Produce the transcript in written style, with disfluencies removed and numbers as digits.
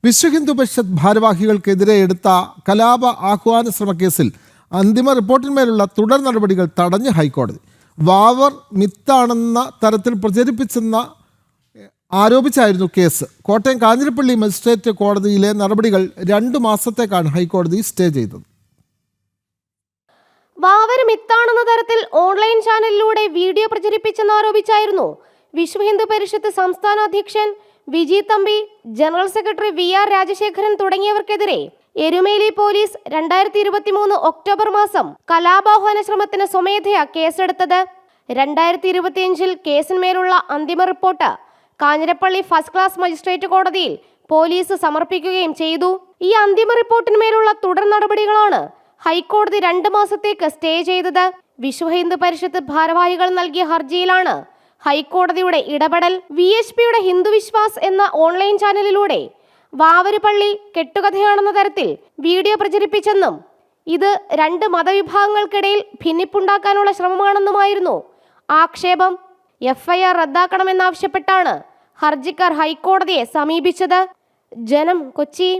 വിശ്വഹിന്ദു പരിഷത്ത് ഭാരവാഹികൾക്കെതിരെ എടുത്ത കലാപ ആഹ്വാന ശ്രമക്കേസിൽ അന്തിമ റിപ്പോർട്ടിന്മേലുള്ള തുടർ നടപടികൾ തടഞ്ഞ് ഹൈക്കോടതി. വാവർ മിത്താണെന്ന തരത്തിൽ പ്രചരിപ്പിച്ചെന്ന ആരോപിച്ചായിരുന്നു കേസ്. കോട്ടയം കാഞ്ഞിരപ്പള്ളി മജിസ്ട്രേറ്റ് കോടതിയിലെ നടപടികൾ 2 മാസത്തേക്കാണ് ഹൈക്കോടതി സ്റ്റേ ചെയ്തത്. വാവർ മിത്താണെന്ന തരത്തിൽ ഓൺലൈൻ ചാനലിലൂടെ വീഡിയോ പ്രചരിപ്പിച്ചെന്നാരോപിച്ചായിരുന്നു വിശ്വഹിന്ദു പരിഷത്ത് സംസ്ഥാന അധ്യക്ഷൻ Viji Thampi, general secretary VR Rajasekharan തുടങ്ങിയവർക്കെതിരെ എരുമേലി പോലീസ് 2023 ഒക്ടോബർ മാസം കലാപാഹ്വാന ശ്രമത്തിന് സ്വമേധയാ കേസെടുത്തത്. 2025 കേസിന്മേലുള്ള അന്തിമ report Kanjirappally first class magistrate കോടതിയിൽ പോലീസ് സമർപ്പിക്കുകയും ചെയ്തു. ഈ അന്തിമ റിപ്പോർട്ടിന്മേലുള്ള തുടർ നടപടികളാണ് ഹൈക്കോടതി 2 മാസത്തേക്ക് സ്റ്റേ ചെയ്തത്. വിശ്വഹിന്ദു പരിഷത്ത് ഭാരവാഹികൾ നൽകിയ ഹർജിയിലാണ് ഹൈക്കോടതിയുടെ ഇടപെടൽ. VHPയുടെ ഹിന്ദു വിശ്വാസ് എന്ന ഓൺലൈൻ ചാനലിലൂടെ വാവരുപള്ളി കെട്ടുകഥയാണെന്ന തരത്തിൽ വീഡിയോ പ്രചരിപ്പിച്ചെന്നും ഇത് 2 മതവിഭാഗങ്ങൾക്കിടയിൽ ഭിന്നിപ്പുണ്ടാക്കാനുള്ള ശ്രമമാണെന്നുമായിരുന്നു ആക്ഷേപം. FIR റദ്ദാക്കണമെന്നാവശ്യപ്പെട്ടാണ് ഹർജിക്കാർ ഹൈക്കോടതിയെ സമീപിച്ചത്. ജനം, കൊച്ചി.